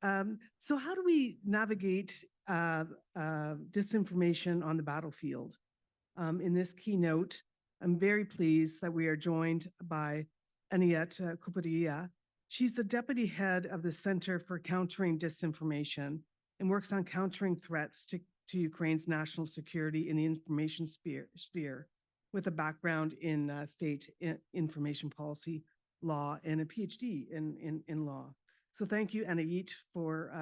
So how do we navigate disinformation on the battlefield? In this keynote, I'm very pleased that we are joined by Anayit Khoperiya. She's the deputy head of the Center for Countering Disinformation and works on countering threats to Ukraine's national security in the information sphere with a background in state information policy law and a PhD in law. So thank you, Anayit, for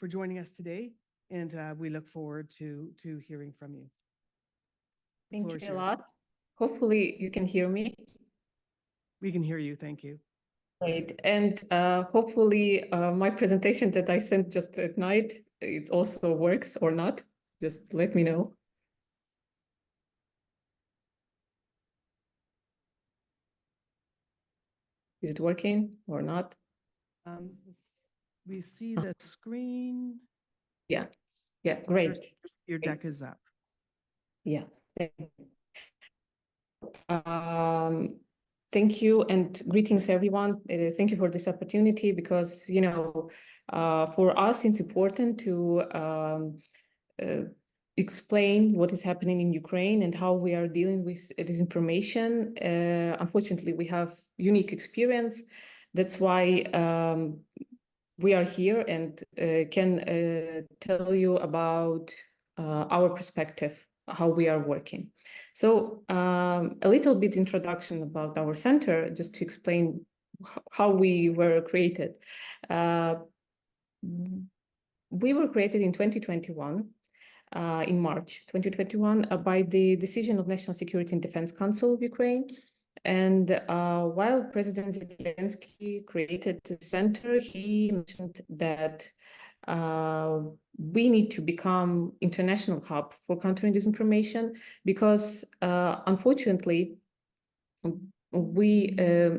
joining us today, and we look forward to hearing from you. Thank you a lot. Hopefully you can hear me. We can hear you, thank you. Great, and hopefully my presentation that I sent just at night, it also works or not. Just let me know. Is it working or not? We see the screen. Yeah, yeah, great. Your deck is up. Yeah. Thank you and greetings, everyone. Thank you for this opportunity because, you know, for us, it's important to explain what is happening in Ukraine and how we are dealing with disinformation. Unfortunately, we have unique experience. That's why we are here and can tell you about our perspective, how we are working. So a little bit introduction about our center, just to explain how we were created. We were created in 2021. In March 2021 by the decision of National Security and Defense Council of Ukraine. And while President Zelensky created the center, he mentioned that we need to become international hub for countering disinformation because unfortunately, we,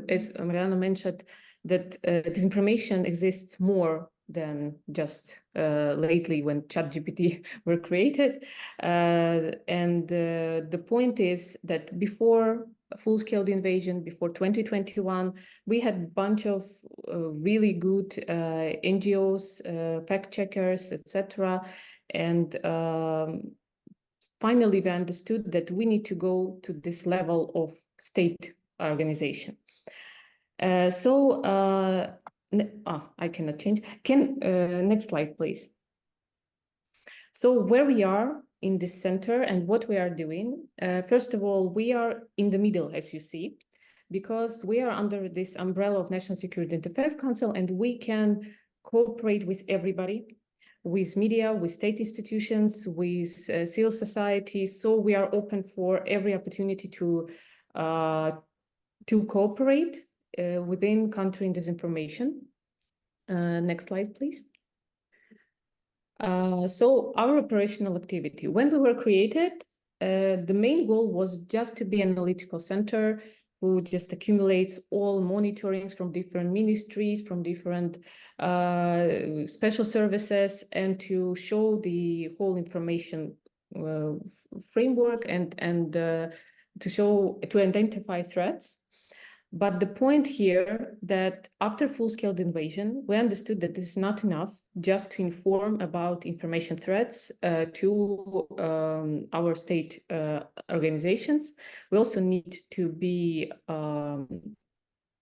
as Mariana mentioned, that disinformation exists more than just lately when ChatGPT were created. And the point is that before full-scale invasion, before 2021, we had a bunch of really good NGOs, fact checkers, etc. And finally, we understood that we need to go to this level of state organization. I cannot change. Next slide, please. So where we are in this center and what we are doing. First of all, we are in the middle, as you see, because we are under this umbrella of National Security and Defense Council, and we can cooperate with everybody, with media, with state institutions, with civil society. So we are open for every opportunity to cooperate within countering disinformation. Next slide, please. So our operational activity, when we were created, the main goal was just to be an analytical center who just accumulates all monitorings from different ministries, from different special services, and to show the whole information framework and to identify threats. But the point here that after full-scale invasion, we understood that this is not enough just to inform about information threats to our state organizations. We also need to be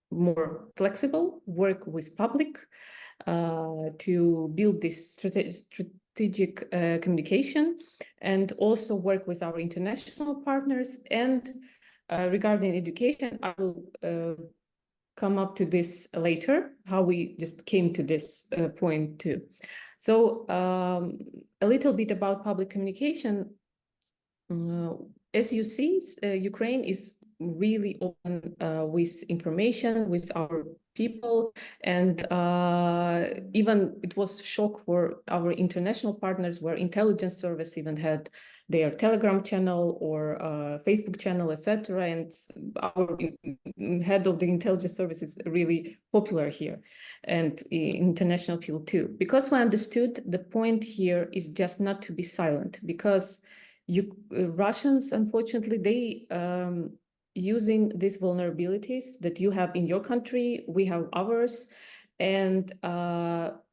more flexible, work with public to build this strategic communication, and also work with our international partners. And regarding education, I will come up to this later, how we just came to this point too. So a little bit about public communication. As you see, Ukraine is really open with information, with our people, and even it was a shock for our international partners, where intelligence service even had their Telegram channel or Facebook channel, etc. And our head of the intelligence service is really popular here, and in international field too, because we understood the point here is just not to be silent, because Russians, unfortunately, they using these vulnerabilities that you have in your country, we have ours, And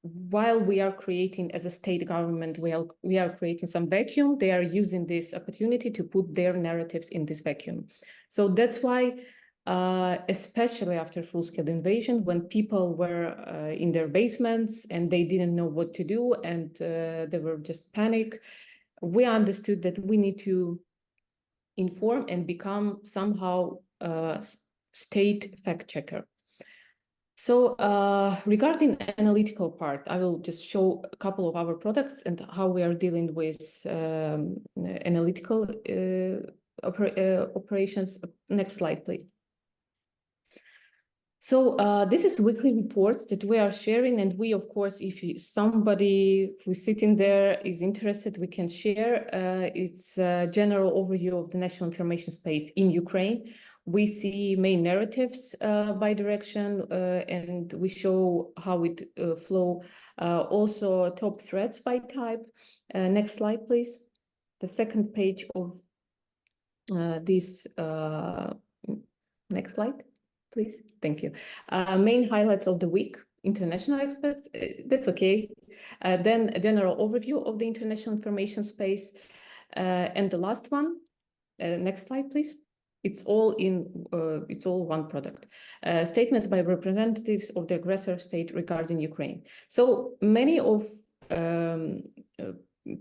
while we are creating, as a state government, we are creating some vacuum, they are using this opportunity to put their narratives in this vacuum. So that's why, especially after full-scale invasion, when people were in their basements and they didn't know what to do and they were just panic, we understood that we need to inform and become somehow state fact checker. So regarding analytical part, I will just show a couple of our products and how we are dealing with analytical operations. Next slide, please. So this is weekly reports that we are sharing, and we, of course, if somebody who's sitting there is interested, we can share. It's a general overview of the national information space in Ukraine. We see main narratives by direction, and we show how it flow. Also top threats by type. Next slide, please. The second page of this. Next slide, please. Thank you. Main highlights of the week, international experts, that's okay. Then a general overview of the international information space. And the last one, next slide, please. It's all one product. Statements by representatives of the aggressor state regarding Ukraine. So many of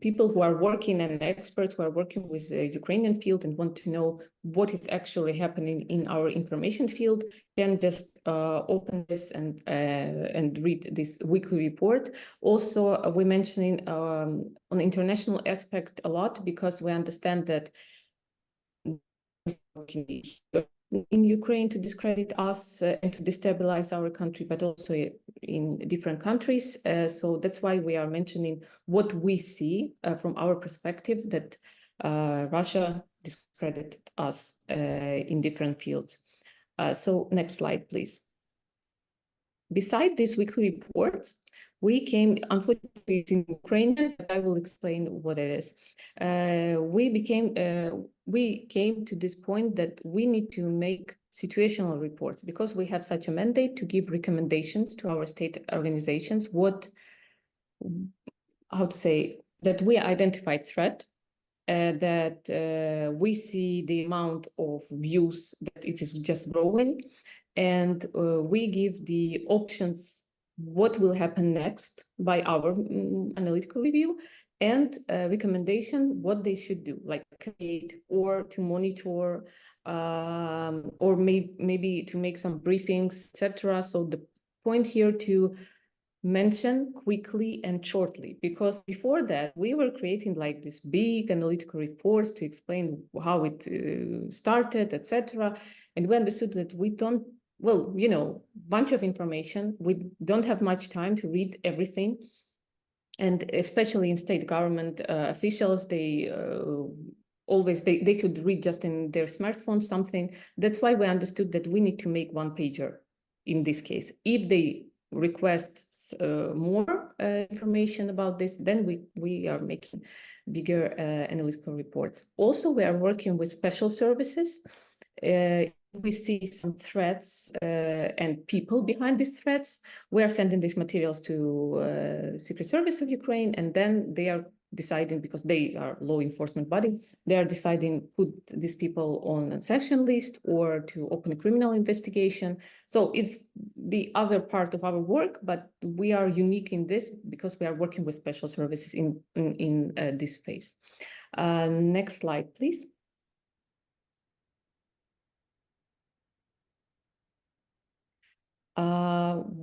people who are working and experts who are working with the Ukrainian field and want to know what is actually happening in our information field can just open this and read this weekly report. Also, we're mentioning on international aspect a lot because we understand that in Ukraine to discredit us and to destabilize our country, but also in different countries. So that's why we are mentioning what we see from our perspective, that Russia discredited us in different fields. So next slide, please. Beside this weekly report, we came, unfortunately, it's in Ukrainian, but I will explain what it is. We came to this point that we need to make situational reports because we have such a mandate to give recommendations to our state organizations, that we identify threat, that we see the amount of views that it is just growing, and we give the options what will happen next by our analytical review, and recommendation what they should do, like create or to monitor, or maybe to make some briefings, etc. So the point here to mention quickly and shortly, because before that we were creating like this big analytical reports to explain how it started, etc. And we understood that we don't, well, you know, bunch of information, we don't have much time to read everything. And especially in state government officials, they always, they could read just in their smartphone something. That's why we understood that we need to make one pager in this case. If they request more information about this, then we are making bigger analytical reports. Also, we are working with special services. We see some threats and people behind these threats. We are sending these materials to Secret Service of Ukraine, and then they are deciding, because they are law enforcement body, they are deciding put these people on a sanction list or to open a criminal investigation. So it's the other part of our work, but we are unique in this because we are working with special services in this phase. Next slide, please.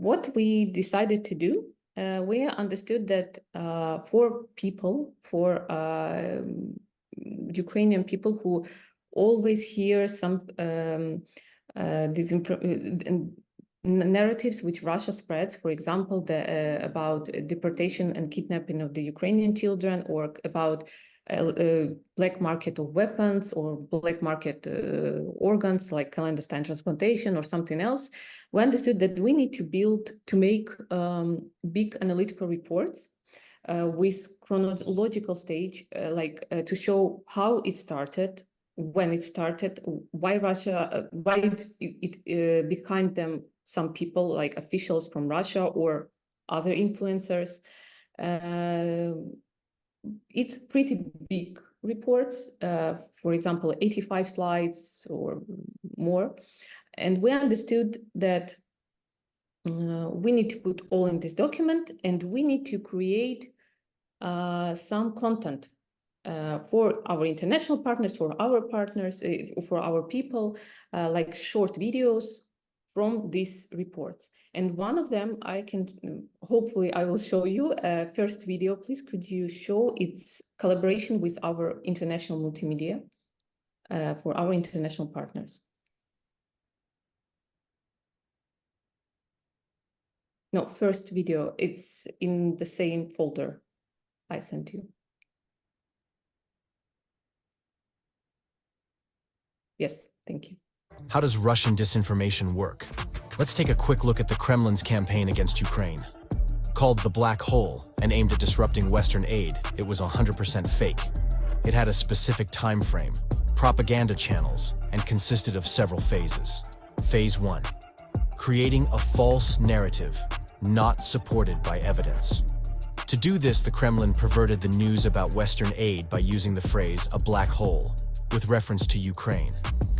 What we decided to do, we understood that for Ukrainian people who always hear some narratives which Russia spreads, for example, about deportation and kidnapping of the Ukrainian children, or about black market of weapons, or black market organs like clandestine transplantation or something else. We understood that we need to make big analytical reports with chronological stage, to show how it started, when it started, why Russia, why it became them some people like officials from Russia or other influencers. It's pretty big reports, for example, 85 slides or more. And we understood that we need to put all in this document, and we need to create some content for our international partners, for our partners, for our people, like short videos from these reports. And one of them I can, hopefully I will show you. First video, please, could you show its collaboration with our international multimedia for our international partners? No, first video, it's in the same folder I sent you. Yes, thank you. How does Russian disinformation work? Let's take a quick look at the Kremlin's campaign against Ukraine. Called the Black Hole and aimed at disrupting Western aid, it was 100% fake. It had a specific time frame, propaganda channels, and consisted of several phases. Phase 1. Creating a false narrative, not supported by evidence. To do this, the Kremlin perverted the news about Western aid by using the phrase "a black hole," with reference to Ukraine.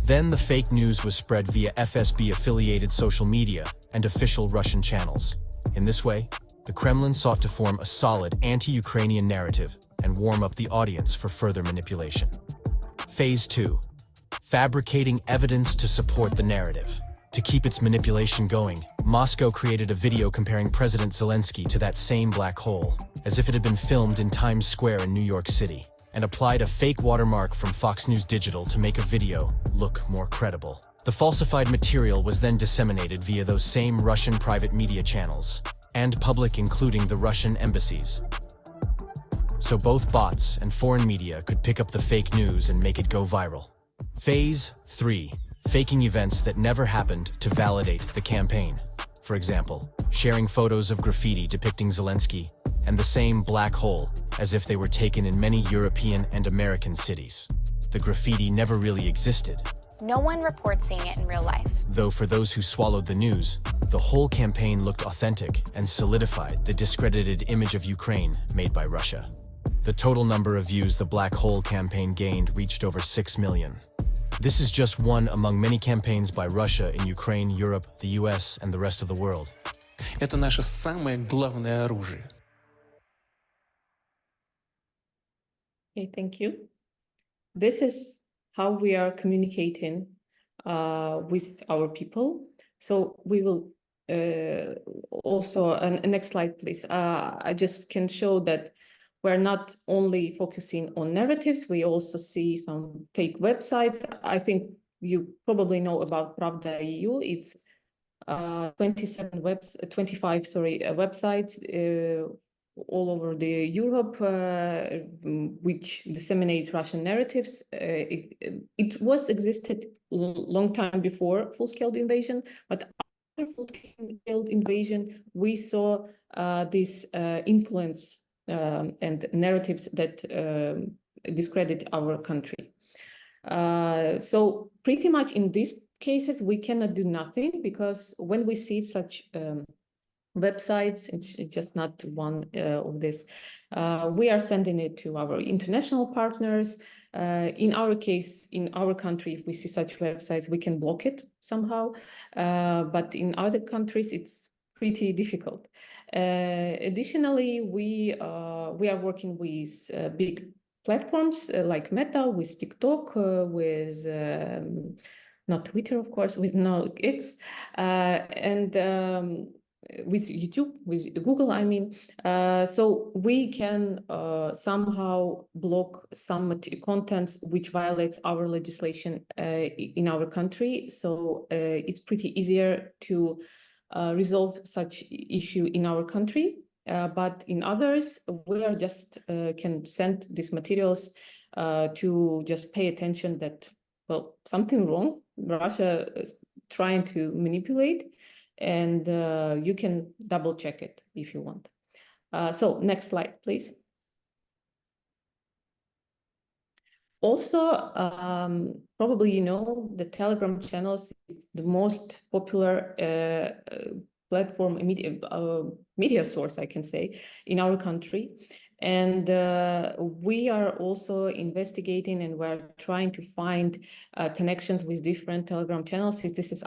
Then the fake news was spread via FSB-affiliated social media and official Russian channels. In this way, the Kremlin sought to form a solid anti-Ukrainian narrative and warm up the audience for further manipulation. Phase 2. Fabricating evidence to support the narrative. To keep its manipulation going, Moscow created a video comparing President Zelensky to that same black hole, as if it had been filmed in Times Square in New York City, and applied a fake watermark from Fox News Digital to make a video look more credible. The falsified material was then disseminated via those same Russian private media channels, and public, including the Russian embassies. So both bots and foreign media could pick up the fake news and make it go viral. Phase 3. Faking events that never happened to validate the campaign. For example, sharing photos of graffiti depicting Zelensky and the same black hole as if they were taken in many European and American cities. The graffiti never really existed. No one reports seeing it in real life. Though for those who swallowed the news, the whole campaign looked authentic and solidified the discredited image of Ukraine made by Russia. The total number of views the Black Hole campaign gained reached over 6 million. This is just one among many campaigns by Russia in Ukraine, Europe, the US, and the rest of the world. Это наше самое главное оружие. Okay, thank you. This is how we are communicating with our people. So we will also, next slide, please. I just can show that we're not only focusing on narratives, we also see some fake websites. I think you probably know about Pravda EU. It's 25 websites all over the Europe, which disseminates Russian narratives. It was existed long time before full-scale invasion, but after full-scale invasion, we saw this influence and narratives that discredit our country. So pretty much in these cases, we cannot do nothing, because when we see such websites, it's just not one of this. We are sending it to our international partners. In our case, in our country, if we see such websites, we can block it somehow. But in other countries, it's pretty difficult. Additionally, we are working with big platforms like Meta, with TikTok, with not Twitter, of course, with no X, and with YouTube, with Google, I mean. So we can somehow block some contents which violates our legislation in our country. So it's pretty easier to resolve such issue in our country. But in others, we are just can send these materials to just pay attention that, well, something wrong. Russia is trying to manipulate, and you can double check it if you want. So next slide, please. Also, probably you know the Telegram channels is the most popular platform, media source, I can say, in our country. And we are also investigating and we're trying to find connections with different Telegram channels. This is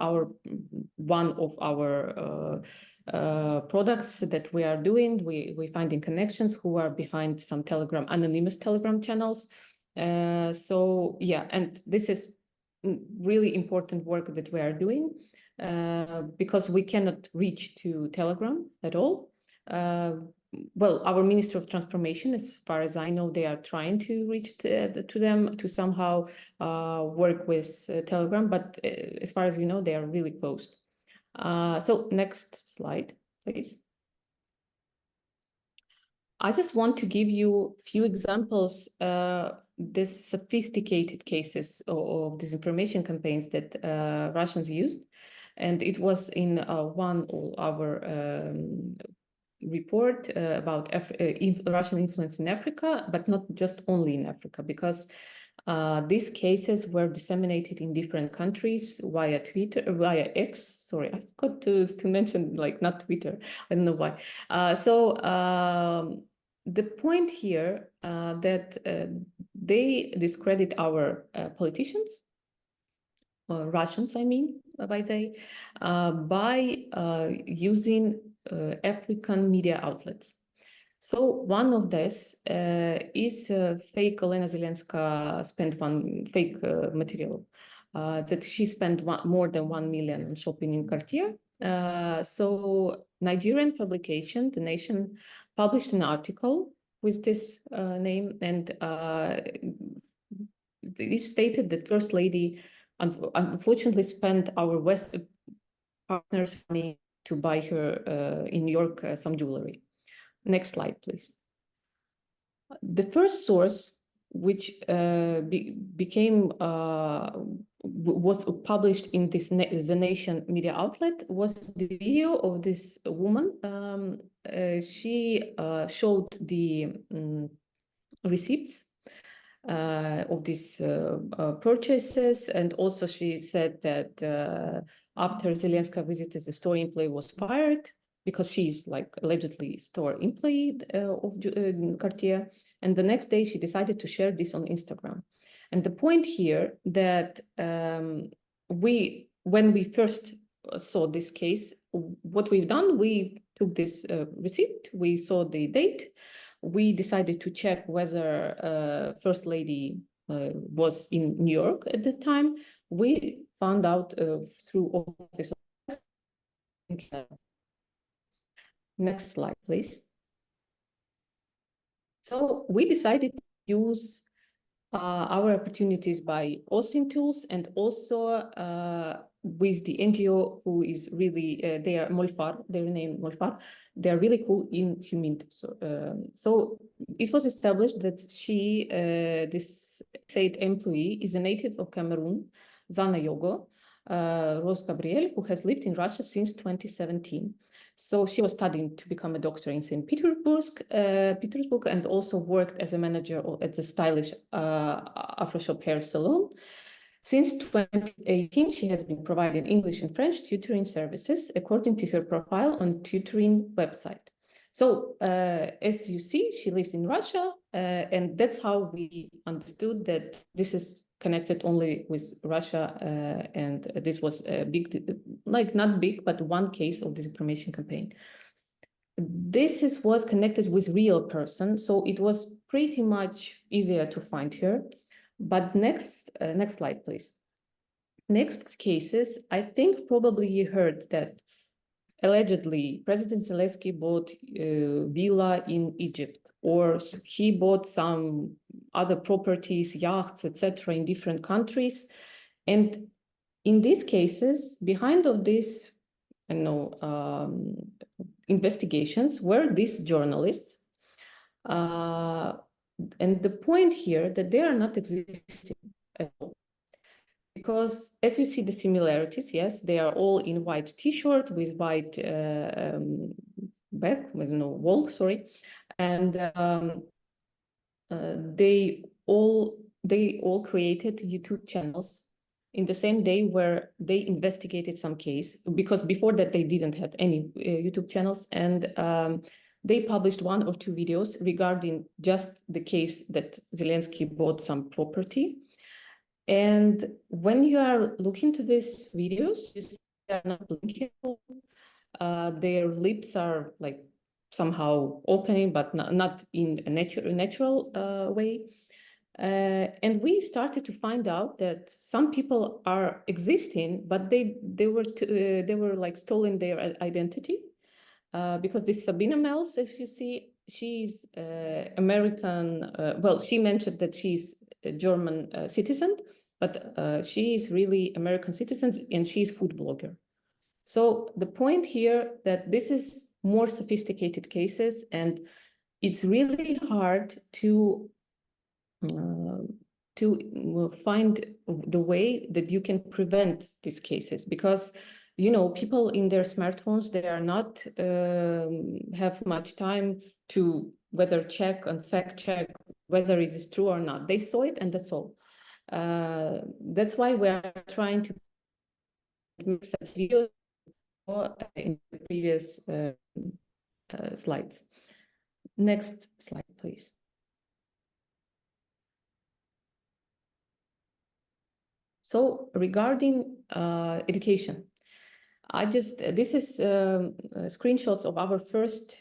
one of our products that we are doing. We finding connections who are behind some anonymous Telegram channels. So yeah, and this is really important work that we are doing because we cannot reach to Telegram at all. Well, our Minister of Transformation, as far as I know, they are trying to reach to them to somehow work with Telegram, but as far as you know, they are really closed. So next slide, please. I just want to give you a few examples, this sophisticated cases of disinformation campaigns that Russians used. And it was in one of our report about Russian influence in Africa, but not just only in Africa, because these cases were disseminated in different countries via X. Sorry, I forgot to mention, like, not Twitter. I don't know why. The point here that they discredit our politicians, Russians, I mean, by using African media outlets. So one of this is fake Olena Zelenska spent one fake material that she spent more than 1 million on shopping in Cartier. So Nigerian publication, The Nation, published an article with this name, and it stated that First Lady unfortunately spent our West partners' money to buy her in New York some jewelry. Next slide, please. The first source, which was published in this The Nation media outlet, was the video of this woman. She showed the receipts of these purchases, and also she said that after Zelenska visited the store, employee was fired because she's like allegedly store employee of Cartier. And the next day she decided to share this on Instagram. And the point here that when we first saw this case, what we've done, we took this receipt, we saw the date, we decided to check whether First Lady was in New York at the time. We found out through office. Next slide, please. So we decided to use our opportunities by OSINT tools, and also with the NGO who is really, they are Molfar, their name Molfar, they're really cool in human. So it was established that she, this said employee, is a native of Cameroon, Zana Yogo, Rose Gabriel, who has lived in Russia since 2017. So she was studying to become a doctor in St. Petersburg, and also worked as a manager at the stylish Afro Shop hair salon. Since 2018, she has been providing English and French tutoring services according to her profile on tutoring website. So as you see, she lives in Russia, and that's how we understood that this is connected only with Russia, and this was a big, like not big, but one case of disinformation campaign. This was connected with real person, so it was pretty much easier to find her. But next slide, please. Next cases, I think probably you heard that allegedly President Zelensky bought a villa in Egypt, or he bought some other properties, yachts, etc., in different countries. And in these cases, behind of this, investigations were these journalists. And the point here that they are not existing at all. Because as you see the similarities, yes, they are all in white t-shirt with white wall, sorry. And they all they all created YouTube channels in the same day where they investigated some case, because before that they didn't have any YouTube channels, and they published 1 or 2 videos regarding just the case that Zelensky bought some property. And when you are looking to these videos, you see they're not blinking. Their lips are like somehow opening, but not in a natural way. And we started to find out that some people are existing, but they were like stolen their identity, because this Sabina Mels, if you see, she's American. Well, she mentioned that she's a German citizen, but she is really American citizen, and she's food blogger. So the point here that this is more sophisticated cases, and it's really hard to find the way that you can prevent these cases, because people in their smartphones, they are not have much time to whether check and fact check whether it is true or not. They saw it and that's all. That's why we are trying to make such videos in the previous slides. Next slide, please. So regarding education, this is screenshots of our first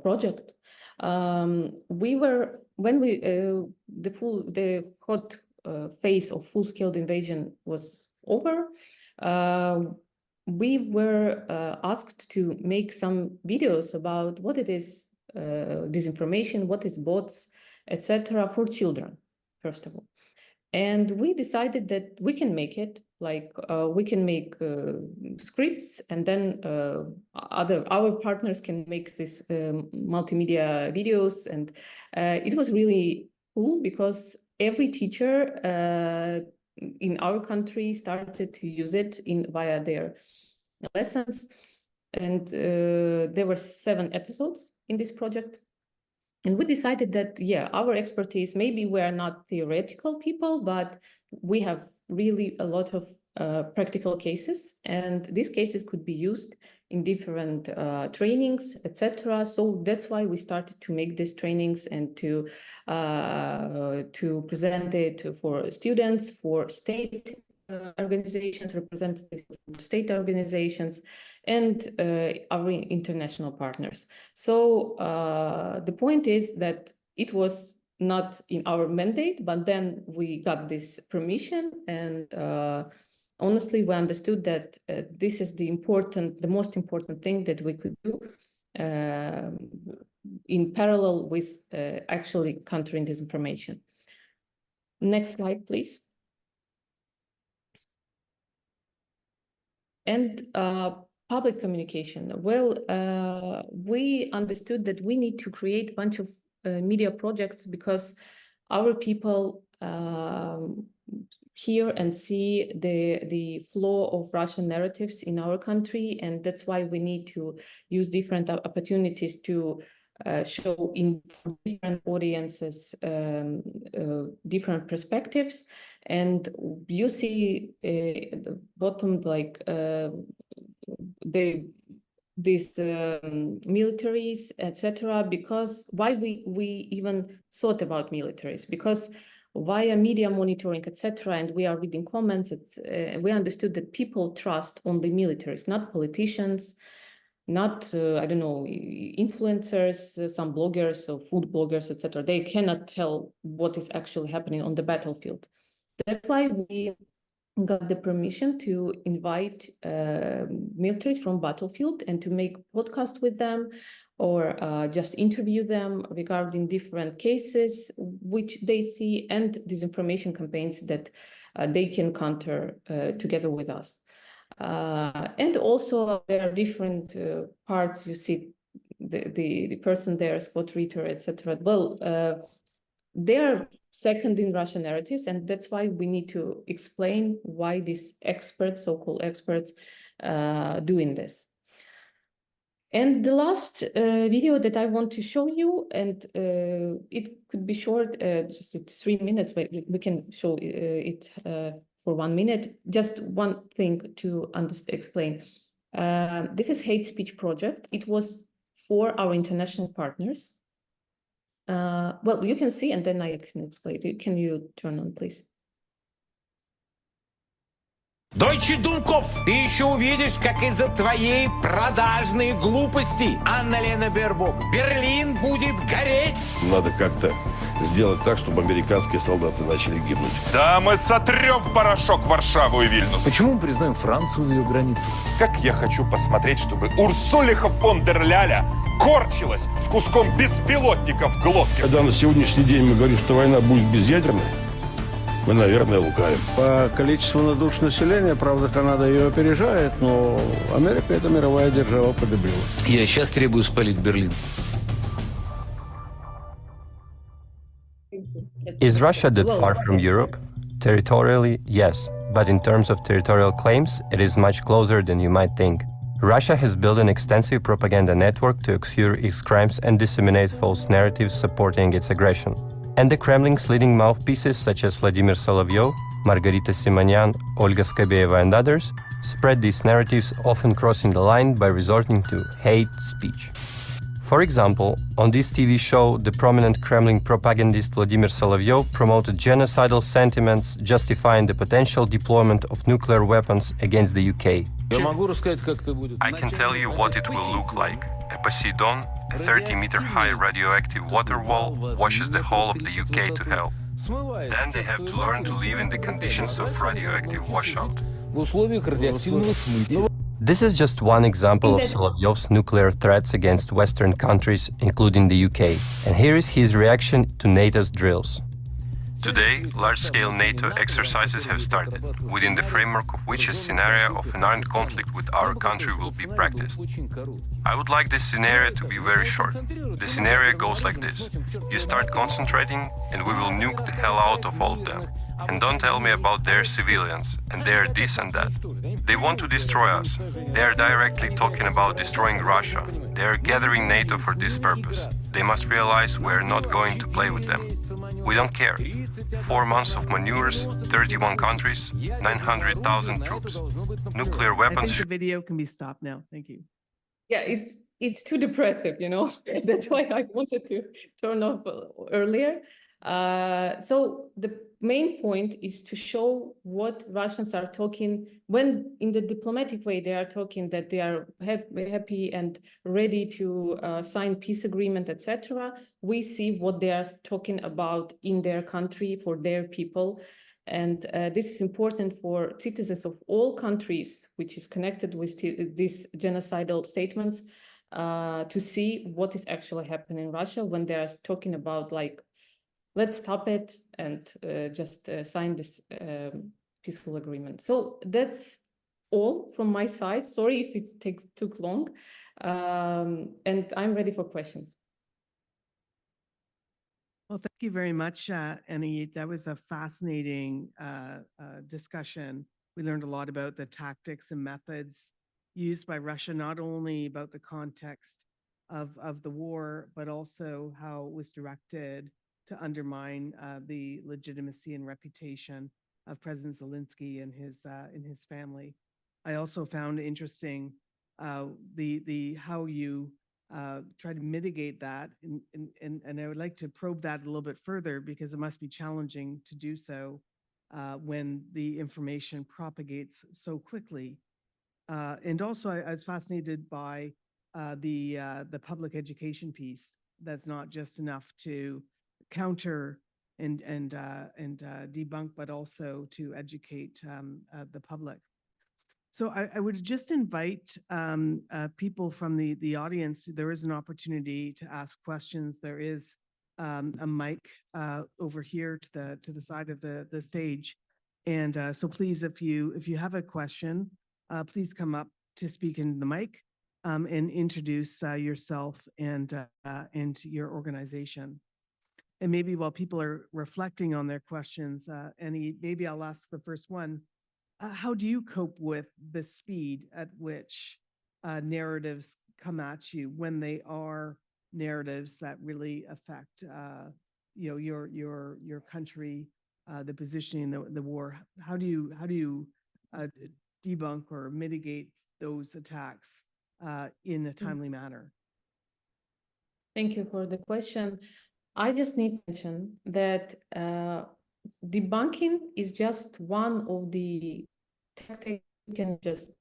project. The hot phase of full-scale invasion was over. We were asked to make some videos about what it is disinformation, what is bots, etc., for children, first of all. And we decided that we can make it, like we can make scripts, and then our partners can make this multimedia videos. And it was really cool because every teacher in our country started to use it via their lessons. And there were 7 episodes in this project. And we decided that, our expertise, maybe we're not theoretical people, but we have really a lot of practical cases, and these cases could be used in different trainings, etc. So that's why we started to make these trainings and to present it for students, for state organizations, representatives of state organizations, and our international partners. So the point is that it was not in our mandate, but then we got this permission, and honestly, we understood that this is the most important thing that we could do in parallel with actually countering disinformation. Next slide, please. And public communication. Well, we understood that we need to create a bunch of media projects because our people hear and see the flow of Russian narratives in our country, and that's why we need to use different opportunities to show in different audiences different perspectives. And you see the bottom, like these militaries, etc. Because why we even thought about militaries? Because via media monitoring, etc., and we are reading comments, we understood that people trust only militaries, not politicians, not I don't know, influencers, some bloggers or food bloggers, etc. They cannot tell what is actually happening on the battlefield. That's why we got the permission to invite militaries from battlefield and to make podcasts with them, or just interview them regarding different cases which they see, and disinformation campaigns that they can counter together with us. And also there are different parts. You see the person there, Scott Ritter, etc. Well, they are second in Russian narratives, and that's why we need to explain why these experts, so-called experts, doing this. And the last video that I want to show you, and it could be short, just 3 minutes, but we can show it for 1 minute. Just one thing to explain. This is hate speech project. It was for our international partners. Well, you can see, and then I can explain. Can you turn on, please? Дойче Дунков, ты еще увидишь, как из-за твоей продажной глупости, Анна-Лена Бербок, Берлин будет гореть. Надо как-то сделать так, чтобы американские солдаты начали гибнуть. Да мы сотрем в порошок Варшаву и Вильнюс. Почему мы признаем Францию в ее границах? Как я хочу посмотреть, чтобы Урсулиха фон дер Ляля корчилась с куском беспилотника в глотке. Когда на сегодняшний день мы говорим, что война будет безъядерной, мы, наверное, лукавим. По количеству на душу населения, правда, Канада ее опережает, но Америка — это мировая держава победила. Я сейчас требую спалить Берлин. Is Russia that far from Europe? Territorially, yes, but in terms of territorial claims, it is much closer than you might think. Russia has built an extensive propaganda network to obscure its crimes and disseminate false narratives supporting its aggression. And the Kremlin's leading mouthpieces such as Vladimir Solovyov, Margarita Simonyan, Olga Skabeyeva and others spread these narratives, often crossing the line by resorting to hate speech. For example, on this TV show, the prominent Kremlin propagandist Vladimir Solovyov promoted genocidal sentiments justifying the potential deployment of nuclear weapons against the UK. I can tell you what it will look like. A Poseidon, a 30-meter-high radioactive water wall, washes the whole of the UK to hell. Then they have to learn to live in the conditions of radioactive washout. This is just one example of Solovyov's nuclear threats against Western countries, including the UK. And here is his reaction to NATO's drills. Today, large-scale NATO exercises have started, within the framework of which a scenario of an armed conflict with our country will be practiced. I would like this scenario to be very short. The scenario goes like this. You start concentrating, and we will nuke the hell out of all of them. And don't tell me about their civilians, and their this and that. They want to destroy us. They are directly talking about destroying Russia. They are gathering NATO for this purpose. They must realize we are not going to play with them. We don't care. 4 months of maneuvers, 31 countries, 900,000 troops. Nuclear weapons. I think the video can be stopped now. Thank you. Yeah, it's too depressive, you know. That's why I wanted to turn off earlier. So the main point is to show what Russians are talking when in the diplomatic way they are talking that they are happy and ready to sign peace agreement, etc. We see what they are talking about in their country for their people. And this is important for citizens of all countries, which is connected with these genocidal statements, to see what is actually happening in Russia when they are talking about like, let's stop it and just sign this peaceful agreement. So that's all from my side. Sorry if it took long, and I'm ready for questions. Well, thank you very much, Anayit. That was a fascinating discussion. We learned a lot about the tactics and methods used by Russia, not only about the context of the war, but also how it was directed to undermine the legitimacy and reputation of President Zelensky and his family. I also found interesting the how you try to mitigate that, and I would like to probe that a little bit further because it must be challenging to do so when the information propagates so quickly. And also, I was fascinated by the public education piece. That's not just enough to counter and debunk, but also to educate the public. So I would just invite people from the audience. There is an opportunity to ask questions. There is a mic over here to the side of the stage, and so please, if you have a question, please come up to speak into the mic and introduce yourself and your organization. And maybe while people are reflecting on their questions, maybe I'll ask the first one. How do you cope with the speed at which narratives come at you when they are narratives that really affect, your country, the positioning, the war? How do you debunk or mitigate those attacks in a timely manner? Thank you for the question. I just need to mention that debunking is just one of the tactics you can just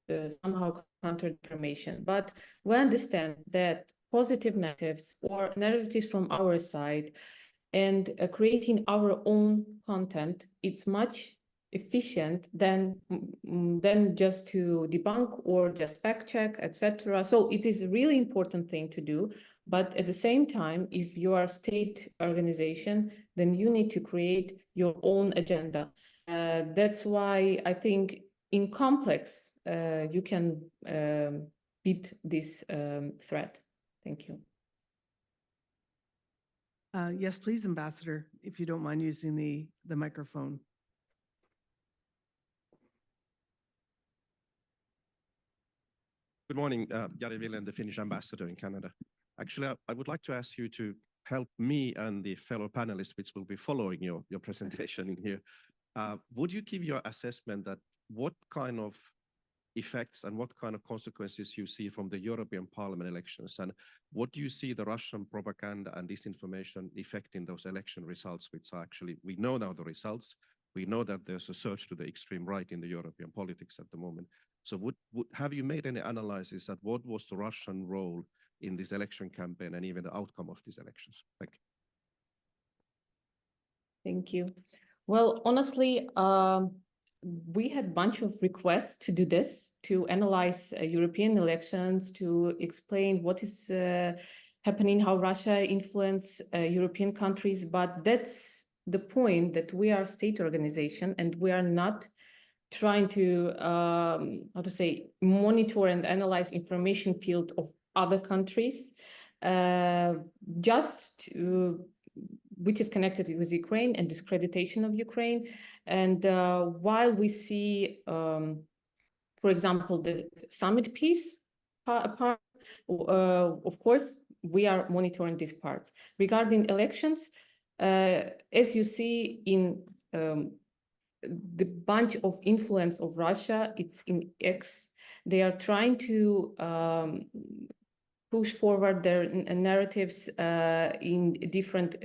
somehow counter information. But we understand that positive narratives or narratives from our side and creating our own content, it's much efficient than just to debunk or just fact check, etc. So it is a really important thing to do. But at the same time, if you are a state organization, then you need to create your own agenda. That's why I think in complex, you can beat this threat. Thank you. Yes, please, Ambassador, if you don't mind using the microphone. Good morning, Jari Villen, the Finnish ambassador in Canada. Actually, I would like to ask you to help me and the fellow panelists, which will be following your presentation in here. Would you give your assessment that what kind of effects and what kind of consequences you see from the European Parliament elections, and what do you see the Russian propaganda and disinformation affecting those election results, which are actually, we know now the results, we know that there's a surge to the extreme right in the European politics at the moment. So have you made any analysis that what was the Russian role in this election campaign and even the outcome of these elections? Thank you. Thank you. Well, honestly, we had a bunch of requests to do this, to analyze European elections, to explain what is happening, how Russia influences European countries. But that's the point, that we are a state organization and we are not trying to, monitor and analyze information field of other countries, which is connected with Ukraine and discreditation of Ukraine. And while we see, for example, the summit peace part, of course, we are monitoring these parts. Regarding elections, as you see in the bunch of influence of Russia, it's in X. They are trying to push forward their narratives in different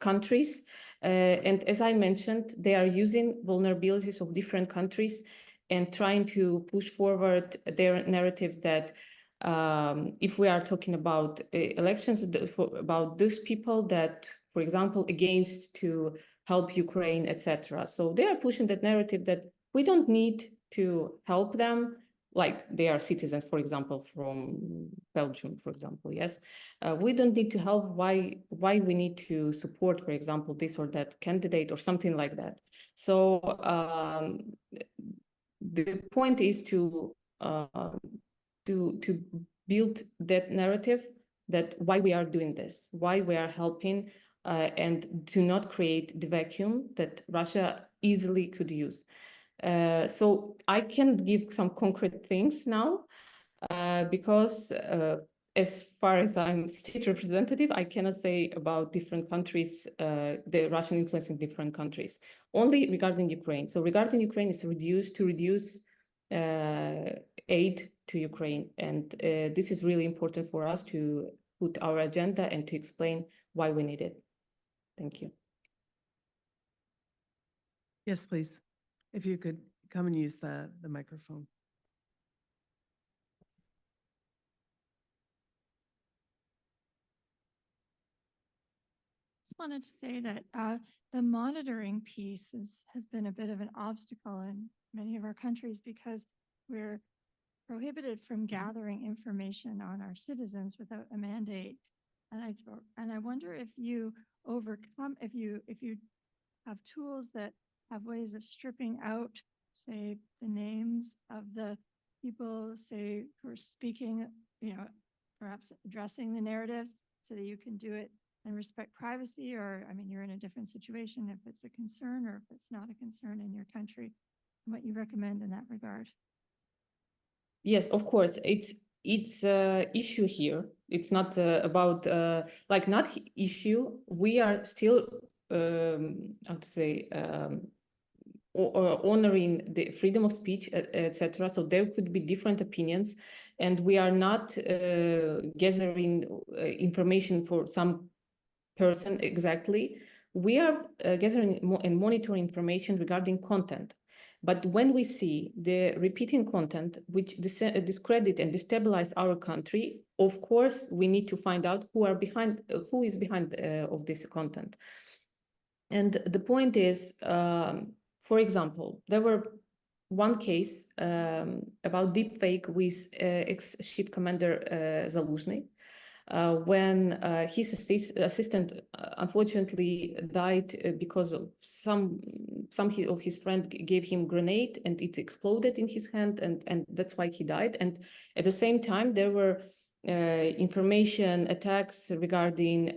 countries. And as I mentioned, they are using vulnerabilities of different countries and trying to push forward their narrative that if we are talking about elections, about those people that, for example, against to help Ukraine, etc. So they are pushing that narrative that we don't need to help them, like they are citizens, for example, from Belgium, for example, yes. We don't need to help, why we need to support, for example, this or that candidate or something like that. So the point is to build that narrative, that why we are doing this, why we are helping, and to not create the vacuum that Russia easily could use. So I can give some concrete things now, because as far as I'm state representative, I cannot say about different countries, the Russian influence in different countries, only regarding Ukraine. So regarding Ukraine, it's to reduce aid to Ukraine. And this is really important for us to put our agenda and to explain why we need it. Thank you. Yes, please. If you could come and use the microphone. Just wanted to say that the monitoring piece has been a bit of an obstacle in many of our countries because we're prohibited from gathering information on our citizens without a mandate. And I wonder if you overcome, if you have tools that have ways of stripping out, say, the names of the people, say, who are speaking, perhaps addressing the narratives, so that you can do it and respect privacy, or, I mean, you're in a different situation if it's a concern or if it's not a concern in your country, what you recommend in that regard. Yes, of course. It's it's an issue here. It's not about not issue. We are still, I would say, honoring the freedom of speech, etc. So there could be different opinions, and we are not gathering information for some person exactly. We are gathering and monitoring information regarding content. But when we see the repeating content which discredit and destabilize our country, of course, we need to find out who is behind of this content. And the point is, for example, there were one case about deepfake with ex-ship commander Zaluzhny, when his assistant unfortunately died because of some of his friend gave him grenade and it exploded in his hand, and that's why he died. And at the same time, there were information attacks regarding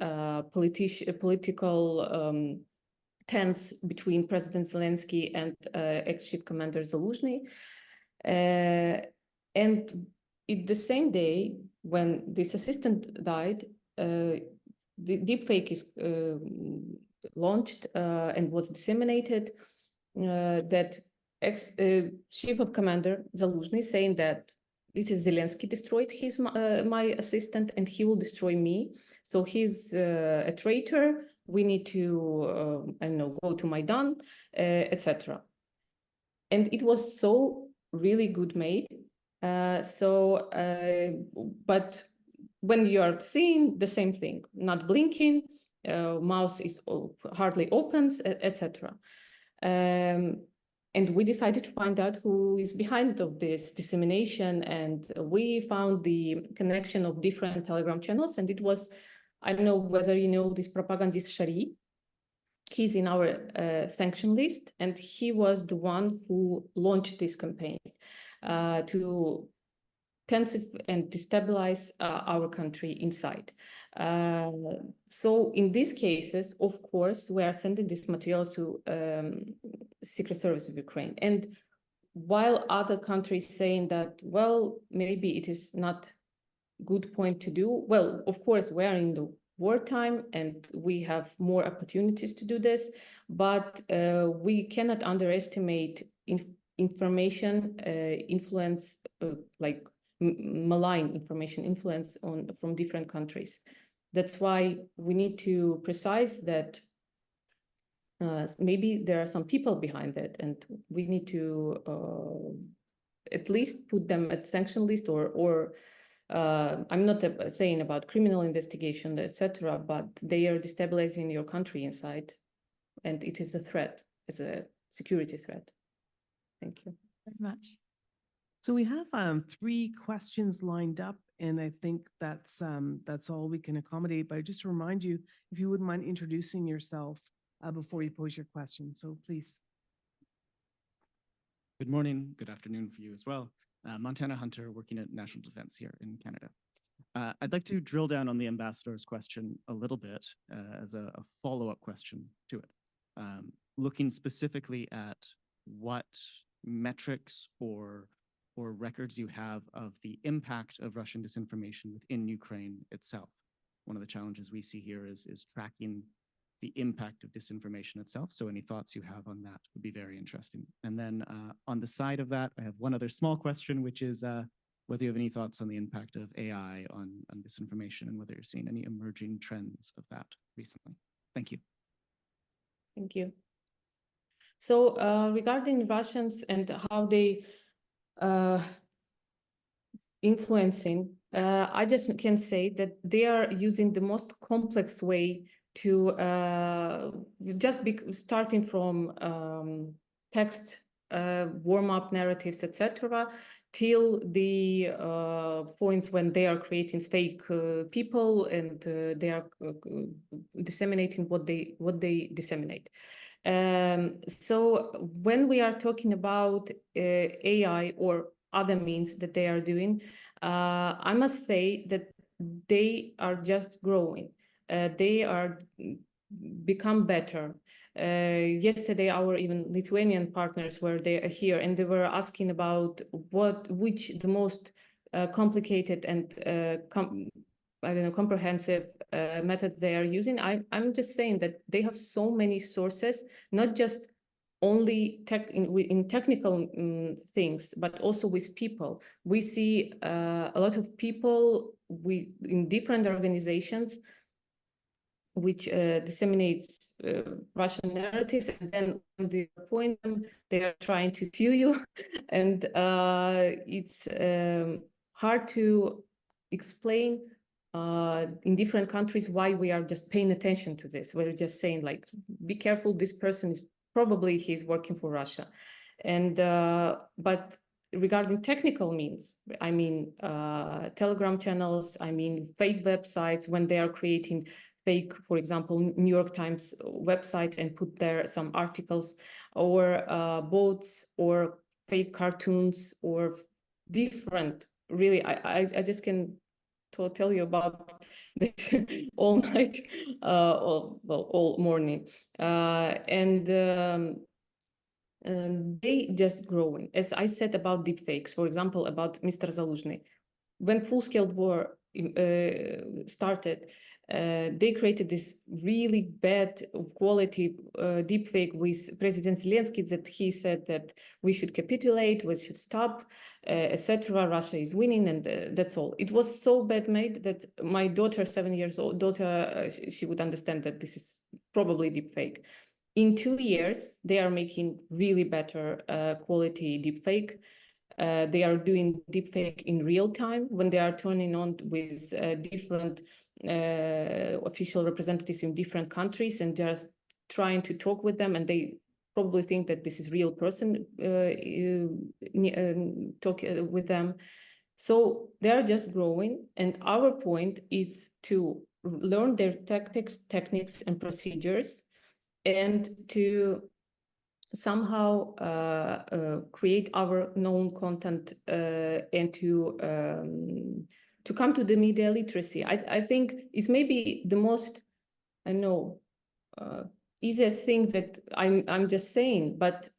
political tense between President Zelensky and ex-ship commander Zaluzhny. And the same day when this assistant died, the deepfake is launched and was disseminated that ex-chief of commander Zaluzhny saying that it is Zelensky destroyed my assistant and he will destroy me. So he's a traitor. We need to, I don't know, go to Maidan, etc. And it was so really good made. But when you are seeing the same thing, not blinking, mouse is hardly opens, etc. And we decided to find out who is behind of this dissemination, and we found the connection of different Telegram channels, and it was, I don't know whether you know this propagandist Shari. He's in our sanction list, and he was the one who launched this campaign to intensify and destabilize our country inside. So in these cases, of course, we are sending this material to Secret Service of Ukraine. And while other countries saying that, well, maybe it is not good point to do, well, of course, we are in the wartime and we have more opportunities to do this, but we cannot underestimate information influence, like malign information influence from different countries. That's why we need to precise that maybe there are some people behind it, and we need to at least put them at sanction list, or I'm not saying about criminal investigation, etc., but they are destabilizing your country inside, and it is a threat, it's a security threat. Thank you very much. So we have 3 questions lined up, and I think that's all we can accommodate. But just to remind you, if you wouldn't mind introducing yourself before you pose your question. So please. Good morning, good afternoon for you as well. Montana Hunter, working at National Defense here in Canada. I'd like to drill down on the ambassador's question a little bit as a follow-up question to it, looking specifically at what metrics or records you have of the impact of Russian disinformation within Ukraine itself. One of the challenges we see here is tracking the impact of disinformation itself. So any thoughts you have on that would be very interesting. And then on the side of that, I have one other small question, which is whether you have any thoughts on the impact of AI on disinformation and whether you're seeing any emerging trends of that recently. Thank you. Thank you. So regarding Russians and how they influencing, I just can say that they are using the most complex way to starting from text, warm-up narratives, etc., till the points when they are creating fake people and they are disseminating what they disseminate. So when we are talking about AI or other means that they are doing, I must say that they are just growing. They are become better. Yesterday, our even Lithuanian partners were there here, and they were asking about which the most complicated and I don't know, comprehensive method they are using. I'm just saying that they have so many sources, not just only in technical things, but also with people. We see a lot of people in different organizations which disseminates Russian narratives, and then when they appoint them, they are trying to sue you, and it's hard to explain in different countries why we are just paying attention to this. We're just saying like, be careful, this person is probably he's working for Russia. And but regarding technical means, I mean, Telegram channels, I mean, fake websites, when they are creating fake, for example, New York Times website and put there some articles, or bots, or fake cartoons, or different, really, I just can tell you about this all night, all morning, and they just growing. As I said about deepfakes, for example, about Mr. Zaluzhny, when full-scale war started, they created this really bad quality deepfake with President Zelensky, that he said that we should capitulate, we should stop, etc. Russia is winning, and that's all. It was so bad made that my daughter, 7 years old daughter, she would understand that this is probably deepfake. In 2 years, they are making really better quality deepfake. They are doing deepfake in real time when they are turning on with different official representatives in different countries, and just trying to talk with them, and they probably think that this is real person talk with them. So they are just growing, and our point is to learn their tactics, techniques, and procedures, and to somehow create our known content and to come to the media literacy. I think is maybe the most, I know, easiest thing that I'm just saying, but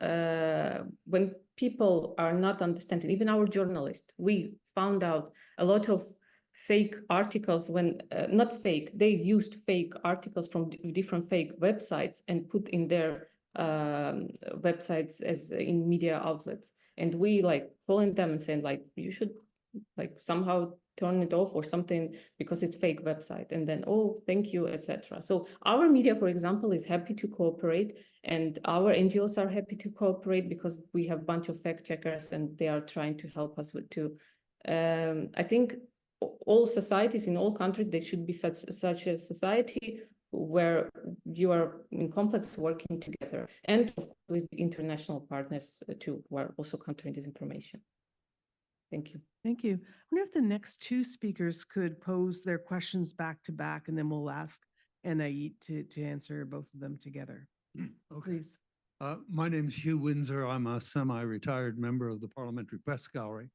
when people are not understanding, even our journalists, we found out a lot of fake articles when, not fake, they used fake articles from different fake websites and put in their websites as in media outlets, and we like calling them and saying like, you should like somehow turn it off or something because it's fake website, and then, oh, thank you, etc. So our media, for example, is happy to cooperate, and our NGOs are happy to cooperate because we have a bunch of fact checkers and they are trying to help us with too. I think all societies in all countries, they should be such a society where you are in complex working together, and of course with international partners too, who are also countering disinformation. Thank you. Thank you. I wonder if the next two speakers could pose their questions back to back, and then we'll ask Anayit to answer both of them together. Okay. Please. My name is Hugh Windsor. I'm a semi-retired member of the Parliamentary Press Gallery.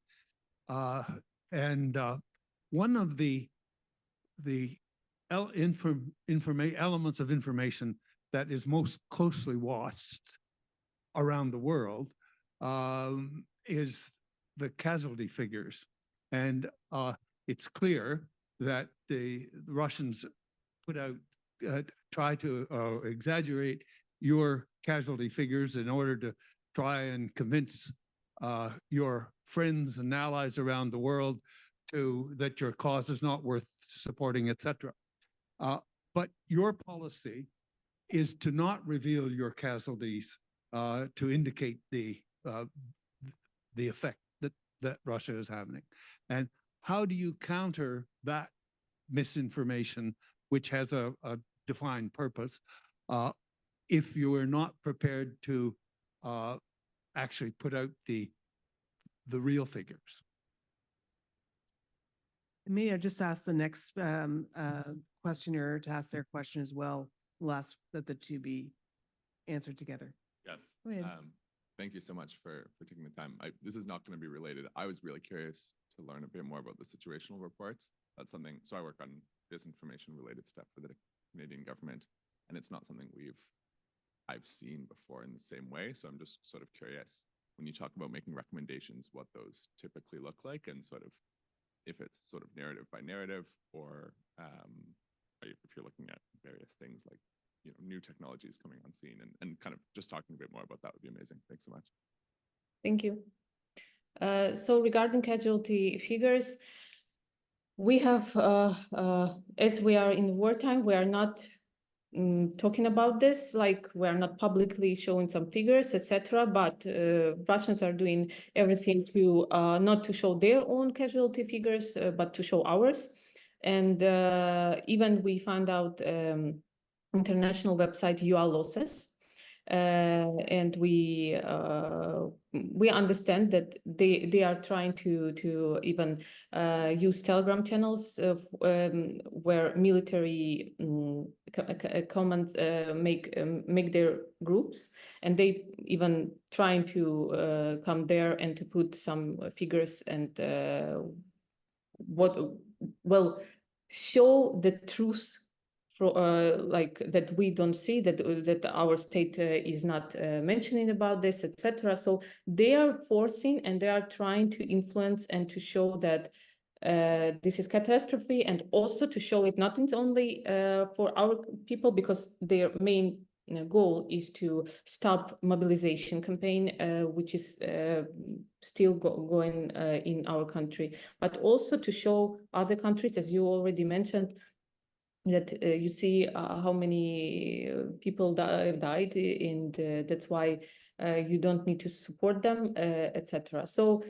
One of the elements of information that is most closely watched around the world is the casualty figures. And it's clear that the Russians put out, try to exaggerate your casualty figures in order to try and convince your friends and allies around the world that your cause is not worth supporting, etc. But your policy is to not reveal your casualties to indicate the effect that Russia is having. And how do you counter that misinformation, which has a defined purpose, if you are not prepared to actually put out the real figures? May I just ask the next questioner to ask their question as well? We'll ask that the two be answered together. Yes. Go ahead. Thank you so much for taking the time. This is not going to be related. I was really curious to learn a bit more about the situational reports. That's something, so I work on disinformation related stuff for the Canadian government, and it's not something I've seen before in the same way. So I'm just sort of curious, when you talk about making recommendations, what those typically look like, and sort of if it's sort of narrative by narrative, or if you're looking at various things like new technologies coming on scene, and kind of just talking a bit more about that would be amazing. Thanks so much. Thank you. So regarding casualty figures, we have, as we are in wartime, we are not talking about this, like we are not publicly showing some figures, etc. But Russians are doing everything to not to show their own casualty figures, but to show ours. And even we found out international website UA losses. And we understand that they are trying to even use Telegram channels where military comments make their groups, and they even trying to come there and to put some figures and show the truth. Like that we don't see, that our state is not mentioning about this, etc. So they are forcing and they are trying to influence and to show that this is catastrophe, and also to show it not only for our people, because their main goal is to stop mobilization campaign, which is still going in our country, but also to show other countries, as you already mentioned, that you see how many people died, and that's why you don't need to support them, etc. So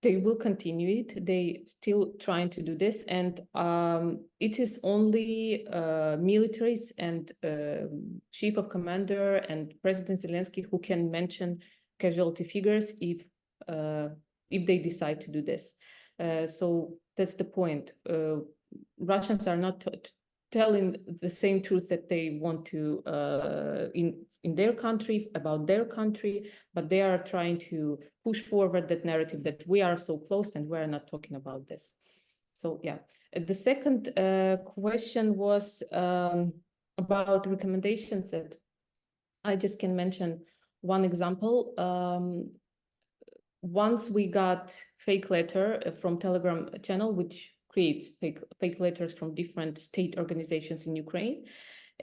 they will continue it. They still trying to do this, and it is only militaries and chief of commander and President Zelensky who can mention casualty figures if they decide to do this. So that's the point. Russians are not telling the same truth that they want to in their country, about their country, but they are trying to push forward that narrative that we are so close and we are not talking about this. So yeah, the second question was about recommendations, that I just can mention one example. Once we got fake letter from Telegram channel, which creates fake letters from different state organizations in Ukraine.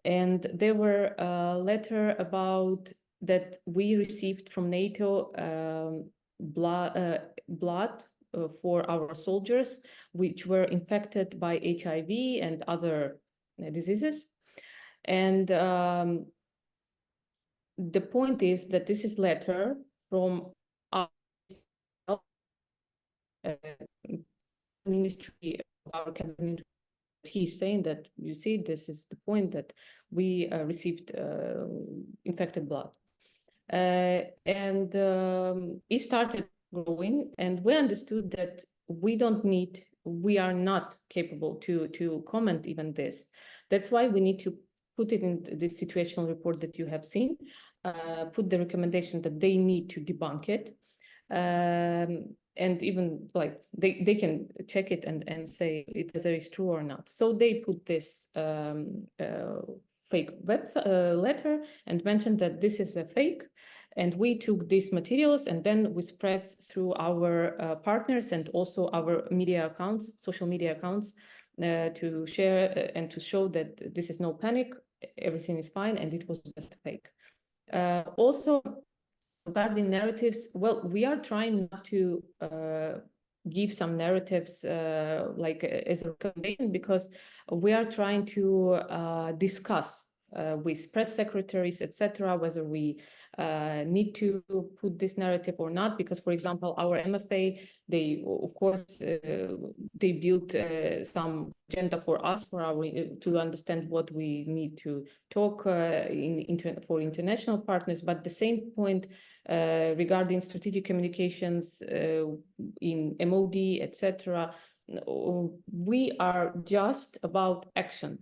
And there were a letter about that we received from NATO blood for our soldiers, which were infected by HIV and other diseases. And the point is that this is letter from our Ministry of our cabinet. He's saying that, you see, this is the point, that we received infected blood. And it started growing, and we understood that we are not capable to comment even this. That's why we need to put it in this situational report that you have seen, put the recommendation that they need to debunk it. And even like they can check it and say whether it's true or not. So they put this fake letter and mentioned that this is a fake, and we took these materials and then we spread through our partners and also our media accounts, social media accounts, to share and to show that this is no panic, everything is fine, and it was just fake. Also, regarding narratives, well, we are trying not to give some narratives like as a recommendation, because we are trying to discuss with press secretaries, etc., whether we need to put this narrative or not. Because, for example, our MFA, they, of course, they built some agenda for us, to understand what we need to talk for international partners. But the same point regarding strategic communications in MOD, etc., we are just about action.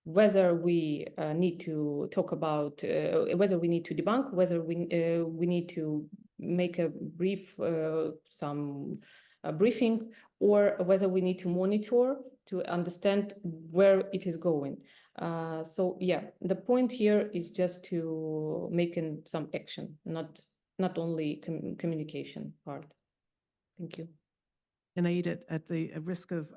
Whether we need to talk about, whether we need to debunk, whether we need to make a brief, briefing, or whether we need to monitor to understand where it is going. So yeah, the point here is just to make some action, not only communication part. Thank you. Anayit, at the risk of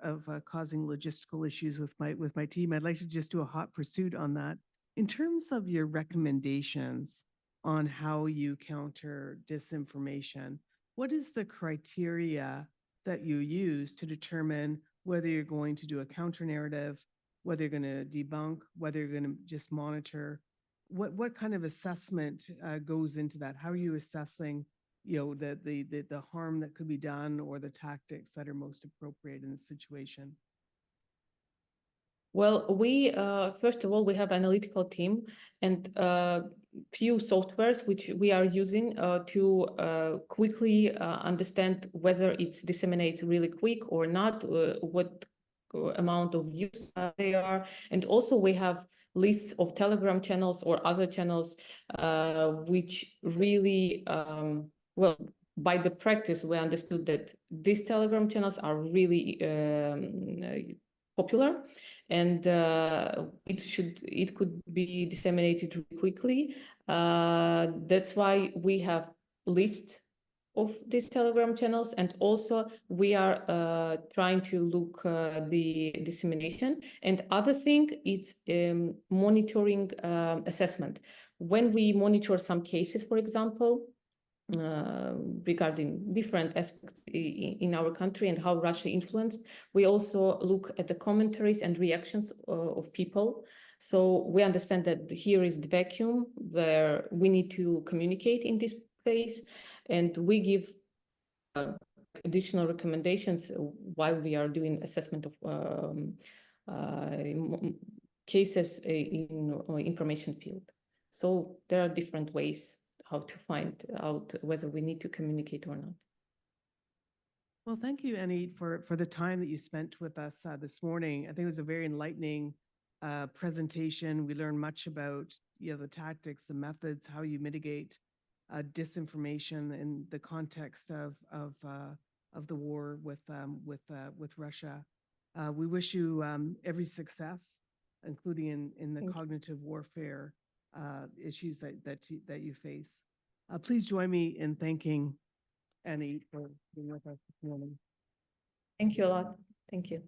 causing logistical issues with my team, I'd like to just do a hot pursuit on that. In terms of your recommendations on how you counter disinformation, what is the criteria that you use to determine whether you're going to do a counter narrative, whether you're going to debunk, whether you're going to just monitor? What kind of assessment goes into that? How are you assessing, the harm that could be done or the tactics that are most appropriate in the situation? Well, we first of all, we have analytical team and few softwares which we are using to quickly understand whether it's disseminates really quick or not, what amount of use they are. And also we have lists of Telegram channels or other channels which really, well, by the practice, we understood that these Telegram channels are really popular, and it could be disseminated really quickly. That's why we have lists of these Telegram channels, and also we are trying to look the dissemination. And other thing, it's monitoring assessment. When we monitor some cases, for example, regarding different aspects in our country and how Russia influenced, we also look at the commentaries and reactions of people. So we understand that here is the vacuum where we need to communicate in this place, and we give additional recommendations while we are doing assessment of cases in information field. So there are different ways how to find out whether we need to communicate or not. Well, thank you, Anayit, for the time that you spent with us this morning. I think it was a very enlightening presentation. We learned much about the tactics, the methods, how you mitigate disinformation in the context of the war with Russia. We wish you every success, including in the cognitive warfare issues that you face. Please join me in thanking Anayit for being with us this morning. Thank you a lot. Thank you.